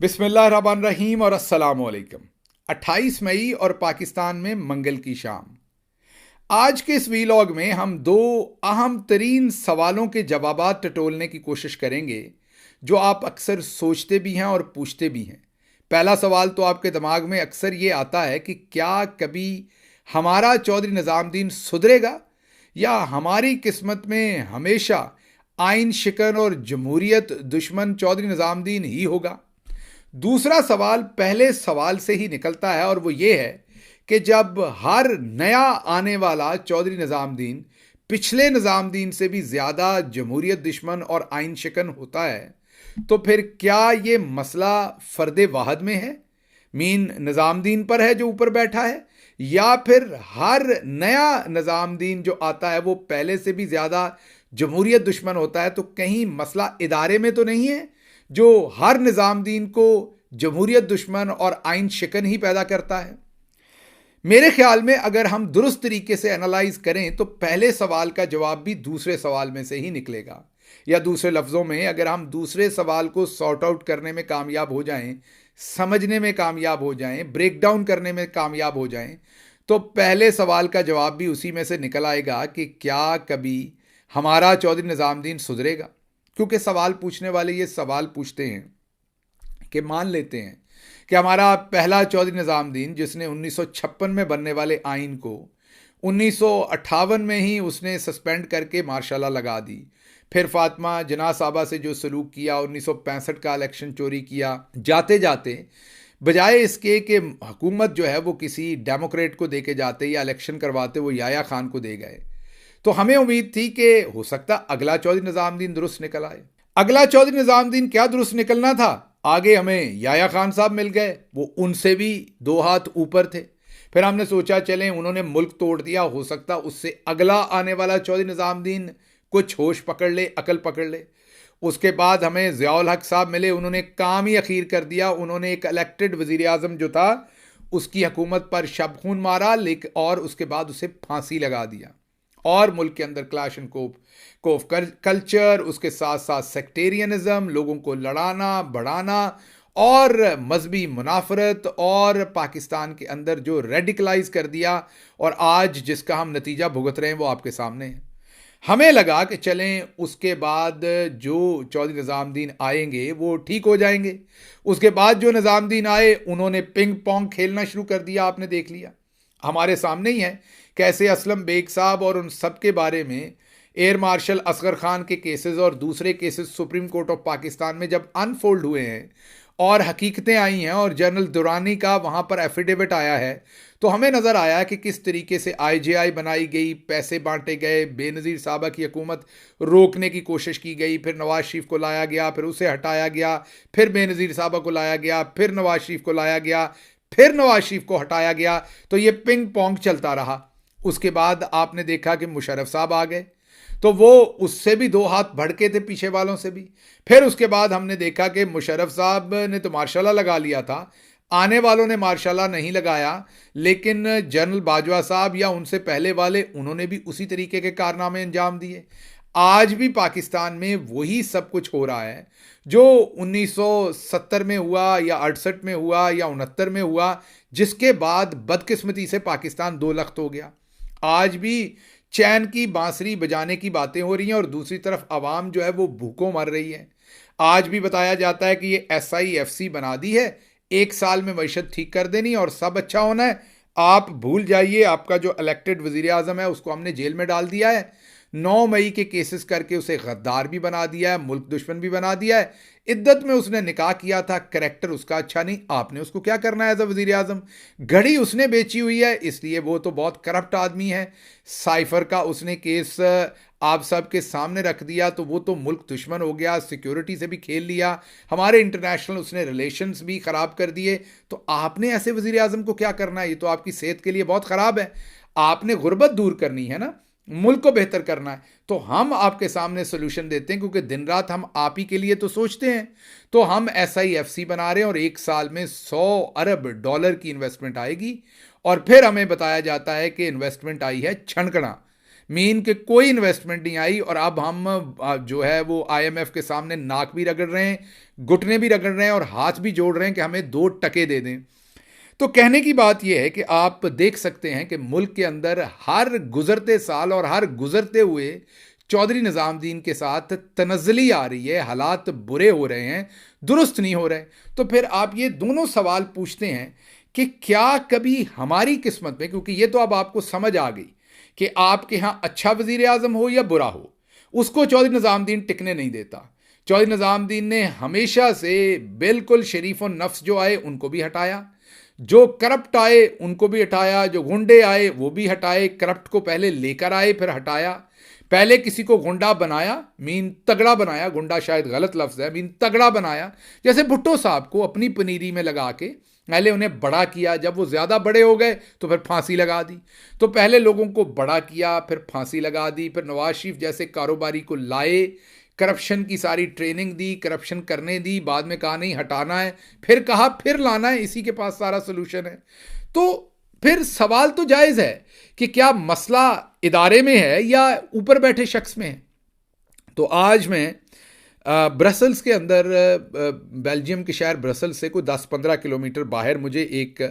बिस्मिल्लाहिर्रहमानिर्रहीम और अस्सलाम वालेकुम। 28 मई और पाकिस्तान में मंगल की शाम। आज के इस वीलॉग में हम दो अहम तरीन सवालों के जवाबात टटोलने की कोशिश करेंगे जो आप अक्सर सोचते भी हैं और पूछते भी हैं। पहला सवाल तो आपके दिमाग में अक्सर ये आता है कि क्या कभी हमारा चौधरी निज़ामुद्दीन सुधरेगा या हमारी किस्मत में हमेशा आइन शिकन और जमहूरियत दुश्मन चौधरी निज़ामुद्दीन ही होगा। दूसरा सवाल पहले सवाल से ही निकलता है और वो ये है कि जब हर नया आने वाला चौधरी निज़ामुद्दीन पिछले निज़ामुद्दीन से भी ज़्यादा जमहूरियत दुश्मन और आइन शिकन होता है तो फिर क्या ये मसला फ़र्द वाहद में है, मीन निज़ामुद्दीन पर है जो ऊपर बैठा है, या फिर हर नया निज़ामुद्दीन जो आता है वो पहले से भी ज़्यादा जमहूरियत दुश्मन होता है। तो कहीं मसला इदारे में तो नहीं है जो हर निज़ामुद्दीन को जमहूरियत दुश्मन और आइन शिकन ही पैदा करता है। मेरे ख्याल में अगर हम दुरुस्त तरीके से एनालाइज करें तो पहले सवाल का जवाब भी दूसरे सवाल में से ही निकलेगा, या दूसरे लफ्ज़ों में अगर हम दूसरे सवाल को सॉर्ट आउट करने में कामयाब हो जाएं, समझने में कामयाब हो जाएं, ब्रेक डाउन करने में कामयाब हो जाएं, तो पहले सवाल का जवाब भी उसी में से निकल आएगा कि क्या कभी हमारा चौधरी निज़ामुद्दीन सुधरेगा। क्योंकि सवाल पूछने वाले ये सवाल पूछते हैं कि मान लेते हैं कि हमारा पहला चौधरी निज़ामुद्दीन जिसने 1956 में बनने वाले आइन को 1958 में ही उसने सस्पेंड करके मार्शल लॉ लगा दी, फिर फातिमा जिन्ना साहबा से जो सलूक किया, 1965 का इलेक्शन चोरी किया, जाते जाते बजाय इसके कि हुकूमत जो है वो किसी डेमोक्रेट को दे के जाते या इलेक्शन करवाते वो याया खान को दे गए। तो हमें उम्मीद थी कि हो सकता अगला चौधरी निज़ामुद्दीन दुरुस्त निकल आए। अगला चौधरी निज़ामुद्दीन क्या दुरुस्त निकलना था, आगे हमें याया खान साहब मिल गए, वो उनसे भी दो हाथ ऊपर थे। फिर हमने सोचा चलें उन्होंने मुल्क तोड़ दिया, हो सकता उससे अगला आने वाला चौधरी निज़ामुद्दीन कुछ होश पकड़ ले, अकल पकड़ ले। उसके बाद हमें ज़ियाउल हक साहब मिले, उन्होंने काम ही अखीर कर दिया। उन्होंने एक इलेक्टेड वज़ीर आज़म जो था उसकी हुकूमत पर शब खून मारा, लेकिन और उसके बाद उसे फांसी लगा दिया और मुल्क के अंदर क्लैश एंड कोफ कल्चर, उसके साथ साथ सेक्टेरियनिज्म, लोगों को लड़ाना बढ़ाना और मजहबी मुनाफरत, और पाकिस्तान के अंदर जो रेडिकलाइज कर दिया और आज जिसका हम नतीजा भुगत रहे हैं वो आपके सामने है। हमें लगा कि चलें उसके बाद जो चौधरी निज़ामुद्दीन आएंगे वो ठीक हो जाएंगे। उसके बाद जो निज़ामुद्दीन आए उन्होंने पिंग पोंग खेलना शुरू कर दिया, आपने देख लिया, हमारे सामने ही है कैसे असलम बेग साहब और उन सब के बारे में एयर मार्शल असगर खान के केसेस और दूसरे cases supreme court of Pakistan में जब अनफोल्ड हुए हैं और हकीकतें आई हैं और जनरल दुरानी का वहाँ पर एफिडेविट आया है, तो हमें नज़र आया कि किस तरीके से आईजेआई बनाई गई, पैसे बांटे गए, बेनज़ीर साहबा की हुकूमत रोकने की कोशिश की गई, फिर नवाज शरीफ को लाया गया, फिर उसे हटाया गया, फिर बेनज़ीर साहबा को लाया गया, फिर नवाज शरीफ को लाया गया, फिर नवाज शरीफ को हटाया गया। तो ये पिंग पोंग चलता रहा। उसके बाद आपने देखा कि मुशर्रफ साहब आ गए, तो वो उससे भी दो हाथ भड़के थे, पीछे वालों से भी। फिर उसके बाद हमने देखा कि मुशर्रफ साहब ने तो मार्शल लॉ लगा लिया था, आने वालों ने मार्शल लॉ नहीं लगाया, लेकिन जनरल बाजवा साहब या उनसे पहले वाले उन्होंने भी उसी तरीके के कारनामे अंजाम दिए। आज भी पाकिस्तान में वही सब कुछ हो रहा है जो 1970 में हुआ या 68 में हुआ या 69 में हुआ, जिसके बाद बदकिस्मती से पाकिस्तान दो लख्त हो गया। आज भी चैन की बांसुरी बजाने की बातें हो रही हैं और दूसरी तरफ आवाम जो है वो भूखों मर रही है। आज भी बताया जाता है कि ये SIFC बना दी है, एक साल में मईशत ठीक कर देनी और सब अच्छा होना है। आप भूल जाइए, आपका जो इलेक्टेड वजीर आज़म है उसको हमने जेल में डाल दिया है, 9 मई के केसेस करके उसे गद्दार भी बना दिया है, मुल्क दुश्मन भी बना दिया है। इद्दत में उसने निकाह किया था, करैक्टर उसका अच्छा नहीं, आपने उसको क्या करना है एज अ वजीर आज़म। घड़ी उसने बेची हुई है, इसलिए वो तो बहुत करप्ट आदमी है। साइफर का उसने केस आप सब के सामने रख दिया तो वो तो मुल्क दुश्मन हो गया, सिक्योरिटी से भी खेल लिया, हमारे इंटरनेशनल उसने रिलेशंस भी ख़राब कर दिए। तो आपने ऐसे वजीर आज़म को क्या करना है, ये तो आपकी सेहत के लिए बहुत ख़राब है। आपने गुर्बत दूर करनी है ना, मुल्क को बेहतर करना है, तो हम आपके सामने सोल्यूशन देते हैं, क्योंकि दिन रात हम आप ही के लिए तो सोचते हैं। तो हम SIFC बना रहे हैं और एक साल में $100 अरब की इन्वेस्टमेंट आएगी, और फिर हमें बताया जाता है कि इन्वेस्टमेंट आई है छनकना, मीन के कोई इन्वेस्टमेंट नहीं आई, और अब हम जो है वो IMF के सामने नाक भी रगड़ रहे हैं, घुटने भी रगड़ रहे हैं और हाथ भी जोड़ रहे हैं कि हमें 2 टके दे दें। तो कहने की बात यह है कि आप देख सकते हैं कि मुल्क के अंदर हर गुजरते साल और हर गुजरते हुए चौधरी निज़ामुद्दीन के साथ तनज़्ज़ुली आ रही है, हालात बुरे हो रहे हैं, दुरुस्त नहीं हो रहे। तो फिर आप ये दोनों सवाल पूछते हैं कि क्या कभी हमारी किस्मत में, क्योंकि ये तो अब आपको समझ आ गई कि आपके यहाँ अच्छा वज़ीर आज़म हो या बुरा हो, उसको चौधरी निज़ामुद्दीन टिकने नहीं देता। चौधरी निज़ामुद्दीन ने हमेशा से बिल्कुल शरीफ और नफ्स जो आए उनको भी हटाया, जो करप्ट आए उनको भी हटाया, जो गुंडे आए वो भी हटाए, करप्ट को पहले लेकर आए फिर हटाया, पहले किसी को गुंडा बनाया, मीन तगड़ा बनाया, गुंडा शायद गलत लफ्ज़ है, मीन तगड़ा बनाया, जैसे भुट्टो साहब को अपनी पनीरी में लगा के पहले उन्हें बड़ा किया, जब वो ज़्यादा बड़े हो गए तो फिर फांसी लगा दी। तो पहले लोगों को बड़ा किया, फिर फांसी लगा दी, फिर नवाज शरीफ जैसे कारोबारी को लाए, करप्शन की सारी ट्रेनिंग दी, करप्शन करने दी, बाद में कहा नहीं हटाना है, फिर कहा फिर लाना है, इसी के पास सारा सोल्यूशन है। तो फिर सवाल तो जायज़ है कि क्या मसला इदारे में है या ऊपर बैठे शख्स में है। तो आज मैं ब्रसल्स के अंदर, बेल्जियम के शहर ब्रसल्स से कोई 10-15 किलोमीटर बाहर मुझे एक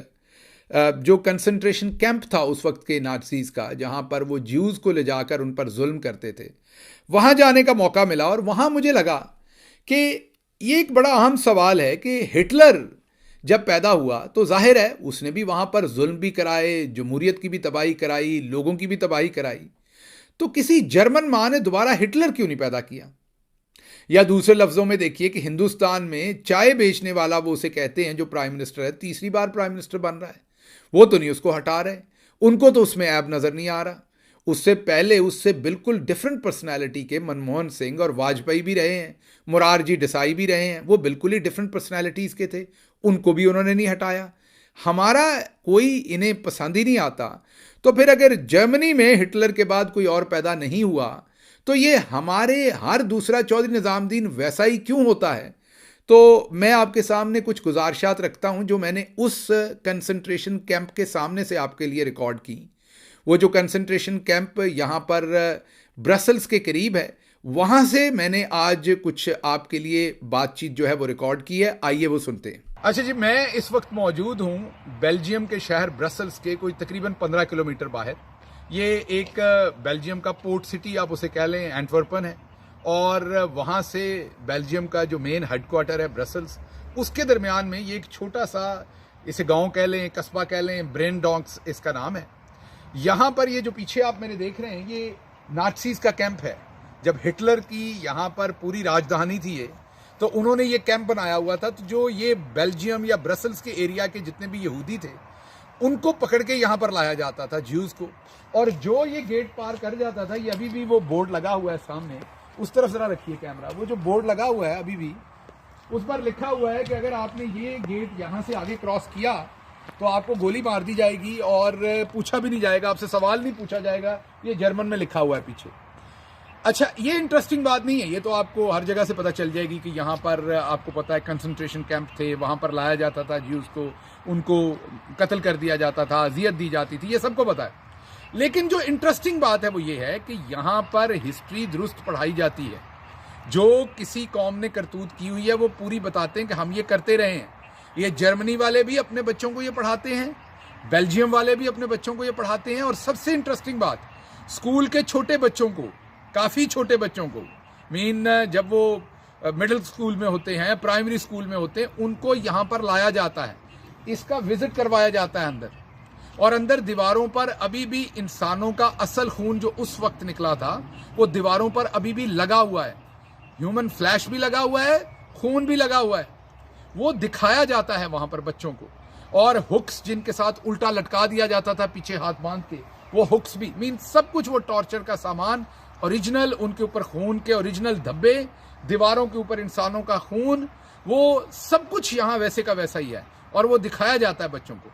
जो कंसंट्रेशन कैंप था उस वक्त के नाज़ीज़ का, जहाँ पर वो ज्यूज़ को ले जाकर उन पर जुल्म करते थे, वहाँ जाने का मौका मिला। और वहाँ मुझे लगा कि ये एक बड़ा अहम सवाल है कि हिटलर जब पैदा हुआ तो जाहिर है उसने भी वहाँ पर जुल्म भी कराए, जमहूरियत की भी तबाही कराई, लोगों की भी तबाही कराई। तो किसी जर्मन माँ ने दोबारा हिटलर क्यों नहीं पैदा किया? या दूसरे लफ्ज़ों में देखिए कि हिंदुस्तान में चाय बेचने वाला, वो उसे कहते हैं, जो प्राइम मिनिस्टर है, 3री बार प्राइम मिनिस्टर बन रहा है, वो तो नहीं उसको हटा रहे, उनको तो उसमें ऐब नज़र नहीं आ रहा। उससे पहले उससे बिल्कुल डिफरेंट पर्सनालिटी के मनमोहन सिंह और वाजपेयी भी रहे हैं, मोरारजी देसाई भी रहे हैं, वो बिल्कुल ही डिफरेंट पर्सनालिटीज़ के थे, उनको भी उन्होंने नहीं हटाया। हमारा कोई इन्हें पसंद ही नहीं आता। तो फिर अगर जर्मनी में हिटलर के बाद कोई और पैदा नहीं हुआ तो ये हमारे हर दूसरा चौधरी निज़ामुद्दीन वैसा ही क्यों होता है? तो मैं आपके सामने कुछ गुजारिशात रखता हूं जो मैंने उस कंसंट्रेशन कैंप के सामने से आपके लिए रिकॉर्ड की। वो जो कंसंट्रेशन कैंप यहाँ पर ब्रसल्स के करीब है, वहाँ से मैंने आज कुछ आपके लिए बातचीत जो है वो रिकॉर्ड की है। आइए वो सुनते हैं। अच्छा जी, मैं इस वक्त मौजूद हूँ बेल्जियम के शहर ब्रसल्स के कोई तकरीबन 15 किलोमीटर बाहर। ये एक बेल्जियम का पोर्ट सिटी आप उसे कह लें, एंटवर्पन है, और वहाँ से बेल्जियम का जो मेन हेडक्वार्टर है ब्रसल्स, उसके दरमियान में ये एक छोटा सा, इसे गांव कह लें, कस्बा कह लें, ब्रेनडॉक्स इसका नाम है। यहाँ पर ये जो पीछे आप मेरे देख रहे हैं, ये नाज़ीज़ का कैंप है। जब हिटलर की यहाँ पर पूरी राजधानी थी ये, तो उन्होंने ये कैंप बनाया हुआ था। तो जो ये बेल्जियम या ब्रसल्स के एरिया के जितने भी यहूदी थे, उनको पकड़ के यहाँ पर लाया जाता था, ज्यूज़ को। और जो ये गेट पार कर जाता था, ये अभी भी वो बोर्ड लगा हुआ है सामने, उस तरफ जरा रखिए कैमरा, वो जो बोर्ड लगा हुआ है अभी भी, उस पर लिखा हुआ है कि अगर आपने ये गेट यहाँ से आगे क्रॉस किया तो आपको गोली मार दी जाएगी और पूछा भी नहीं जाएगा, आपसे सवाल नहीं पूछा जाएगा। ये जर्मन में लिखा हुआ है पीछे। अच्छा, ये इंटरेस्टिंग बात नहीं है, ये तो आपको हर जगह से पता चल जाएगी कि यहाँ पर आपको पता है कंसंट्रेशन कैंप थे, वहाँ पर लाया जाता था ज्यूज़ को, उनको कत्ल कर दिया जाता था, अजियत दी जाती थी, ये सबको पता है। लेकिन जो इंटरेस्टिंग बात है वो ये है कि यहाँ पर हिस्ट्री दुरुस्त पढ़ाई जाती है। जो किसी कौम ने करतूत की हुई है वो पूरी बताते हैं कि हम ये करते रहे हैं। ये जर्मनी वाले भी अपने बच्चों को ये पढ़ाते हैं, बेल्जियम वाले भी अपने बच्चों को ये पढ़ाते हैं। और सबसे इंटरेस्टिंग बात, स्कूल के छोटे बच्चों को, काफ़ी छोटे बच्चों को, जब वो मिडिल स्कूल में होते हैं, प्राइमरी स्कूल में होते हैं, उनको यहाँ पर लाया जाता है, इसका विजिट करवाया जाता है अंदर। और अंदर दीवारों पर अभी भी इंसानों का असल खून जो उस वक्त निकला था वो दीवारों पर अभी भी लगा हुआ है, ह्यूमन फ्लैश भी लगा हुआ है, खून भी लगा हुआ है, वो दिखाया जाता है वहां पर बच्चों को। और हुक्स जिनके साथ उल्टा लटका दिया जाता था पीछे हाथ बांध के, वो हुक्स भी, सब कुछ वो टॉर्चर का सामान, ओरिजिनल, उनके ऊपर खून के ओरिजिनल धब्बे, दीवारों के ऊपर इंसानों का खून, वो सब कुछ यहाँ वैसे का वैसा ही है और वो दिखाया जाता है बच्चों को।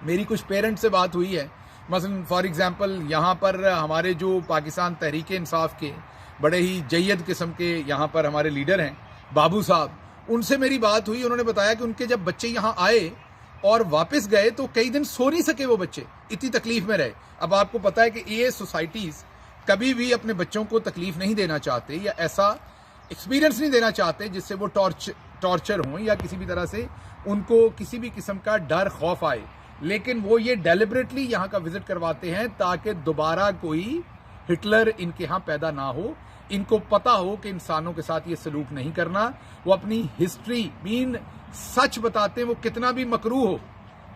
मेरी कुछ पेरेंट्स से बात हुई है, मसलन फॉर एग्जांपल यहाँ पर हमारे जो पाकिस्तान तहरीक इंसाफ के बड़े ही जय्यद किस्म के यहाँ पर हमारे लीडर हैं बाबू साहब, उनसे मेरी बात हुई। उन्होंने बताया कि उनके जब बच्चे यहाँ आए और वापस गए तो कई दिन सो नहीं सके वो बच्चे, इतनी तकलीफ में रहे। अब आपको पता है कि ये सोसाइटीज़ कभी भी अपने बच्चों को तकलीफ नहीं देना चाहते या ऐसा एक्सपीरियंस नहीं देना चाहते जिससे वो टॉर्चर हों या किसी भी तरह से उनको किसी भी किस्म का डर खौफ आए, लेकिन वो ये डेलिबरेटली यहाँ का विजिट करवाते हैं ताकि दोबारा कोई हिटलर इनके यहाँ पैदा ना हो। इनको पता हो कि इंसानों के साथ ये सलूक नहीं करना। वो अपनी हिस्ट्री मीन सच बताते हैं, वो कितना भी मकरूह हो।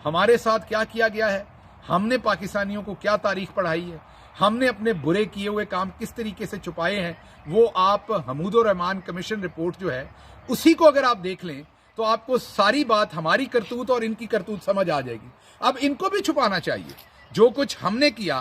हमारे साथ क्या किया गया है, हमने पाकिस्तानियों को क्या तारीख पढ़ाई है, हमने अपने बुरे किए हुए काम किस तरीके से छुपाए हैं, वो आप हमूदुर रहमान कमीशन रिपोर्ट जो है उसी को अगर आप देख लें तो आपको सारी बात हमारी करतूत और इनकी करतूत समझ आ जाएगी। अब इनको भी छुपाना चाहिए जो कुछ हमने किया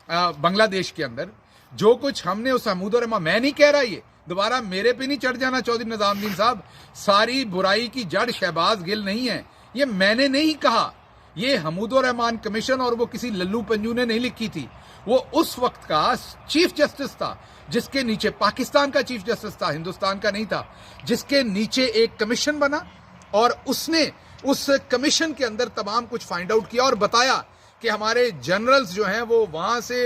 बांग्लादेश के अंदर, जो कुछ हमने उस हमूदुर रहमान, मैं नहीं कह रहा ये दोबारा मेरे पे नहीं चढ़ जाना चौधरी निजामुद्दीन साहब, सारी बुराई की जड़ शहबाज गिल नहीं है, ये मैंने नहीं कहा, ये हमूदुर रहमान कमीशन और वो किसी लल्लू पंजू ने नहीं लिखी थी। वो उस वक्त का चीफ जस्टिस था जिसके नीचे पाकिस्तान का चीफ जस्टिस था, हिंदुस्तान का नहीं था, जिसके नीचे एक कमीशन बना और उसने उस कमीशन के अंदर तमाम कुछ फाइंड आउट किया और बताया कि हमारे जनरल्स जो हैं वो वहां से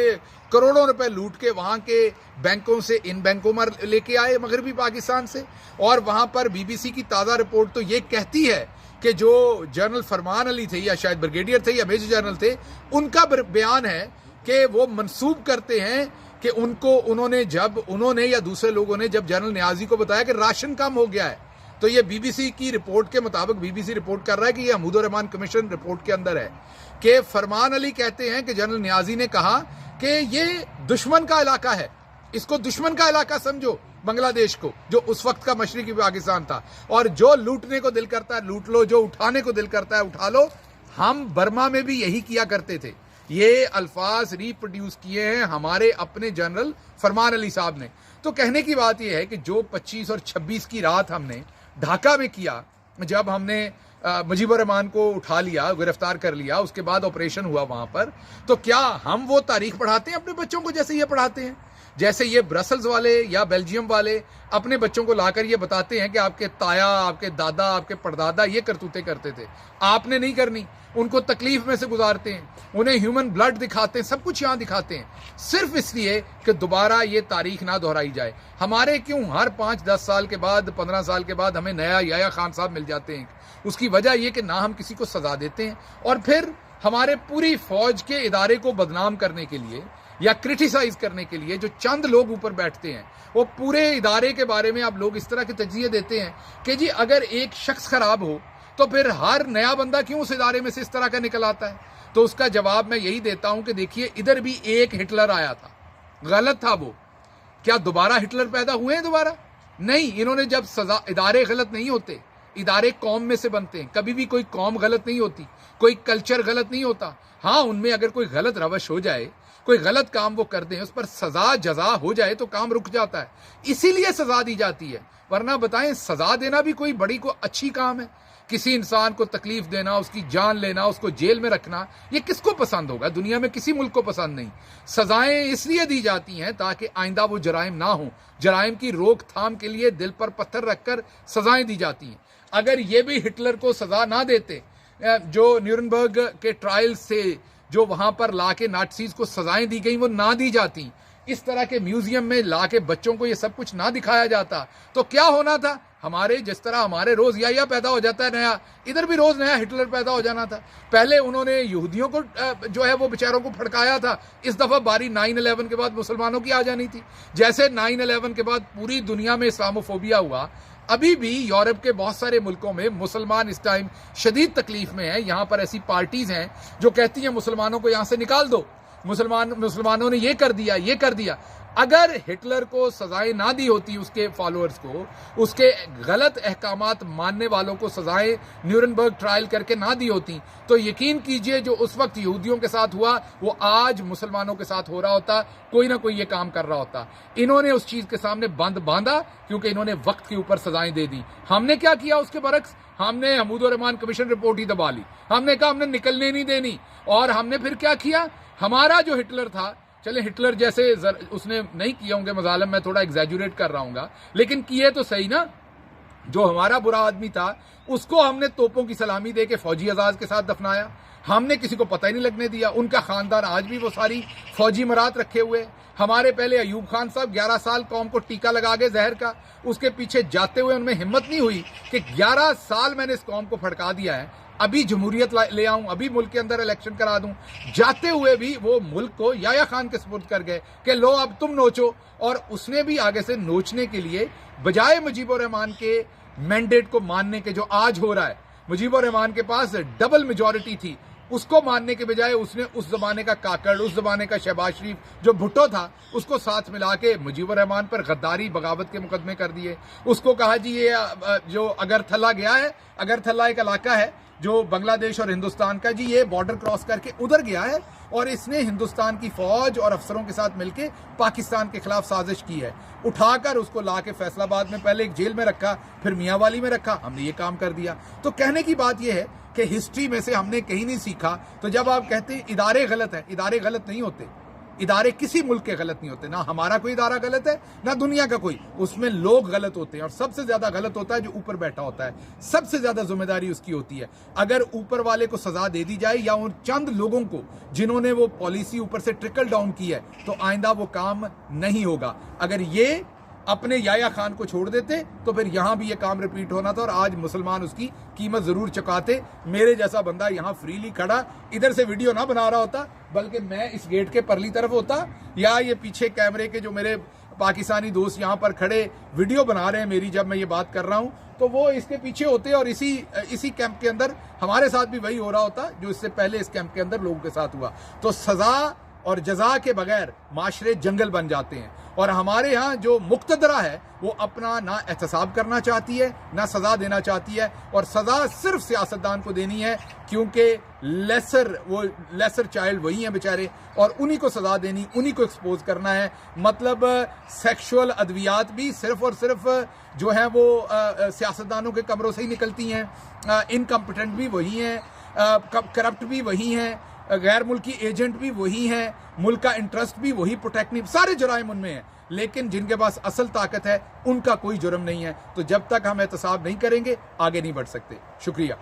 करोड़ों रुपए लूट के वहां के बैंकों से इन बैंकों में लेके आए मगरबी पाकिस्तान से। और वहां पर बीबीसी की ताज़ा रिपोर्ट तो ये कहती है कि जो जनरल फरमान अली थे या शायद ब्रिगेडियर थे या मेजर जनरल थे, उनका बयान है कि वो मंसूब करते हैं कि उन्होंने या दूसरे लोगों ने जब जनरल नियाजी को बताया कि राशन कम हो गया है, तो ये बीबीसी की रिपोर्ट के मुताबिक बीबीसी रिपोर्ट कर रहा है कि ये हमूदुर रहमान कमीशन रिपोर्ट के अंदर है कि फरमान अली कहते हैं कि जनरल नियाजी ने कहा कि ये दुश्मन का इलाका है, इसको दुश्मन का इलाका समझो बांग्लादेश को, जो उस वक्त का मशरिकी पाकिस्तान था, और जो लूटने को दिल करता है लूट लो, जो उठाने को दिल करता है उठा लो। हम बर्मा में भी यही किया करते थे। ये अल्फाज रिप्रोड्यूस किए हैं हमारे अपने जनरल फरमान अली साहब ने। तो कहने की बात यह है कि जो 25 और 26 की रात हमने ढाका में किया, जब हमने मुजीबुर रहमान को उठा लिया, गिरफ्तार कर लिया, उसके बाद ऑपरेशन हुआ वहां पर, तो क्या हम वो तारीख पढ़ाते हैं अपने बच्चों को जैसे ये पढ़ाते हैं? जैसे ये ब्रसल्स वाले या बेल्जियम वाले अपने बच्चों को लाकर ये बताते हैं कि आपके ताया, आपके दादा, आपके परदादा ये करतूतें करते थे, आपने नहीं करनी। उनको तकलीफ में से गुजारते हैं, उन्हें ह्यूमन ब्लड दिखाते हैं, सब कुछ यहाँ दिखाते हैं, सिर्फ इसलिए कि दोबारा ये तारीख ना दोहराई जाए। हमारे क्यों हर 5-10 साल के बाद, 15 साल के बाद हमें नया याया खान साहब मिल जाते हैं? उसकी वजह यह कि ना हम किसी को सजा देते हैं और फिर हमारे पूरी फौज के इदारे को बदनाम करने के लिए या क्रिटिसाइज करने के लिए जो चंद लोग ऊपर बैठते हैं, वो पूरे इदारे के बारे में आप लोग इस तरह के तज्जिए देते हैं कि जी अगर एक शख्स खराब हो तो फिर हर नया बंदा क्यों उस इदारे में से इस तरह का निकल आता है? तो उसका जवाब मैं यही देता हूं कि देखिए, इधर भी एक हिटलर आया था, गलत था वो। क्या दोबारा हिटलर पैदा हुए हैं? दोबारा नहीं। इन्होंने जब सजा, इदारे गलत नहीं होते, इदारे कौम में से बनते हैं। कभी भी कोई कौम गलत नहीं होती, कोई कल्चर गलत नहीं होता। हाँ, उनमें अगर कोई गलत रवश हो जाए, कोई गलत काम वो कर दें, उस पर सजा जजा हो जाए तो काम रुक जाता है, इसीलिए सजा दी जाती है। वरना बताएं, सजा देना भी कोई बड़ी को अच्छी काम है? किसी इंसान को तकलीफ देना, उसकी जान लेना, उसको जेल में रखना, ये किसको पसंद होगा? दुनिया में किसी मुल्क को पसंद नहीं। सजाएं इसलिए दी जाती हैं ताकि आइंदा वो जराइम ना हो। जराइम की रोकथाम के लिए दिल पर पत्थर रखकर सजाएं दी जाती हैं। अगर ये भी हिटलर को सजा ना देते, जो न्यूरनबर्ग के ट्रायल से जो वहां पर लाके नाटसीज को सजाएं दी गई वो ना दी जाती, इस तरह के म्यूजियम में लाके बच्चों को ये सब कुछ ना दिखाया जाता, तो क्या होना था? हमारे जिस तरह हमारे रोज या पैदा हो जाता है नया, इधर भी रोज नया हिटलर पैदा हो जाना था। पहले उन्होंने यहूदियों को जो है वो बेचारों को फड़काया था, इस दफा बारी 9/11 के बाद मुसलमानों की आ जानी थी। जैसे 9/11 के बाद पूरी दुनिया में इस्लामोफोबिया हुआ, अभी भी यूरोप के बहुत सारे मुल्कों में मुसलमान इस टाइम शदीद तकलीफ में है। यहां पर ऐसी पार्टीज हैं जो कहती हैं मुसलमानों को यहां से निकाल दो, मुसलमानों ने ये कर दिया। अगर हिटलर को सजाएं ना दी होती, उसके फॉलोअर्स को, उसके गलत अहकामात मानने वालों को सजाएं न्यूरनबर्ग ट्रायल करके ना दी होती, तो यकीन कीजिए जो उस वक्त यहूदियों के साथ हुआ वो आज मुसलमानों के साथ हो रहा होता, कोई ना कोई ये काम कर रहा होता। इन्होंने उस चीज के सामने बंद बांधा क्योंकि इन्होंने वक्त के ऊपर सजाएं दे दी। हमने क्या किया उसके बरक्स? हमने हमूदुर रहमान कमीशन रिपोर्ट ही दबा ली। हमने कहा हमने निकलने नहीं देनी, और हमने फिर क्या किया? हमारा जो हिटलर था, चले हिटलर जैसे उसने नहीं किए होंगे मजालम, मैं थोड़ा एग्जैजुरेट कर रहा हूँ, लेकिन किए तो सही ना। जो हमारा बुरा आदमी था उसको हमने तोपों की सलामी दे के फौजी अजाज के साथ दफनाया। हमने किसी को पता ही नहीं लगने दिया। उनका खानदान आज भी वो सारी फौजी मरात रखे हुए। हमारे पहले अयूब खान साहब 11 साल कौम को टीका लगा गए जहर का, उसके पीछे जाते हुए उनमें हिम्मत नहीं हुई कि 11 साल मैंने इस कौम को फड़का दिया है, अभी जमहूरियत ले आऊं, अभी मुल्क के अंदर इलेक्शन करा दूं। जाते हुए भी वो मुल्क को याया खान के सुपुर्द कर गए कि लो अब तुम नोचो, और उसने भी आगे से नोचने के लिए बजाय मुजीबुर रहमान के मैंडेट को मानने के, जो आज हो रहा है, मुजीबुर रहमान के पास डबल मेजॉरिटी थी, उसको मानने के बजाय उसने उस जमाने का काकड़, उस जमाने का शहबाज शरीफ जो भुट्टो था, उसको साथ मिला के मुजीबुर रहमान पर गद्दारी बगावत के मुकदमे कर दिए। उसको कहा जी ये जो अगरथला गया है, अगरथला एक इलाका है जो बांग्लादेश और हिंदुस्तान का, जी ये बॉर्डर क्रॉस करके उधर गया है और इसने हिंदुस्तान की फौज और अफसरों के साथ मिलकर पाकिस्तान के खिलाफ साजिश की है। उठाकर उसको लाके फैसलाबाद में पहले एक जेल में रखा, फिर मियांवाली में रखा, हमने ये काम कर दिया। तो कहने की बात यह है कि हिस्ट्री में से हमने कहीं नहीं सीखा। तो जब आप कहते हैं इदारे गलत हैं, इदारे गलत नहीं होते, इदारे किसी मुल्क के गलत नहीं होते, ना हमारा कोई इदारा गलत है ना दुनिया का कोई, उसमें लोग गलत होते हैं। और सबसे ज्यादा गलत होता है जो ऊपर बैठा होता है, सबसे ज्यादा जिम्मेदारी उसकी होती है। अगर ऊपर वाले को सजा दे दी जाए या उन चंद लोगों को जिन्होंने वो पॉलिसी ऊपर से ट्रिकल डाउन की है, तो आइंदा वो काम नहीं होगा। अगर ये अपने याया खान को छोड़ देते तो फिर यहां भी ये काम रिपीट होना था और आज मुसलमान उसकी कीमत जरूर चुकाते। मेरे जैसा बंदा यहां फ्रीली खड़ा इधर से वीडियो ना बना रहा होता, बल्कि मैं इस गेट के परली तरफ होता, या ये पीछे कैमरे के जो मेरे पाकिस्तानी दोस्त यहां पर खड़े वीडियो बना रहे हैं मेरी, जब मैं ये बात कर रहा हूं, तो वो इसके पीछे होते और इसी कैंप के अंदर हमारे साथ भी वही हो रहा होता जो इससे पहले इस कैंप के अंदर लोगों के साथ हुआ। तो सजा और जजा के बगैर माशरे जंगल बन जाते हैं। और हमारे यहाँ जो मुक्तदरा है वो अपना ना एहतसाब करना चाहती है ना सजा देना चाहती है, और सजा सिर्फ सियासतदान को देनी है क्योंकि लेसर चाइल्ड वही हैं बेचारे, और उन्हीं को सजा देनी, उन्हीं को एक्सपोज करना है। मतलब सेक्सुअल अद्वियात भी सिर्फ और सिर्फ जो है वो सियासतदानों के कमरों से ही निकलती हैं, इनकम्पिटेंट भी वही हैं, करप्ट भी वही हैं, गैर मुल्की एजेंट भी वही हैं, मुल्क का इंटरेस्ट भी वही प्रोटेक्ट नहीं, सारे जुराइम उनमें हैं, लेकिन जिनके पास असल ताकत है उनका कोई जुर्म नहीं है। तो जब तक हम एहतसाब नहीं करेंगे आगे नहीं बढ़ सकते। शुक्रिया।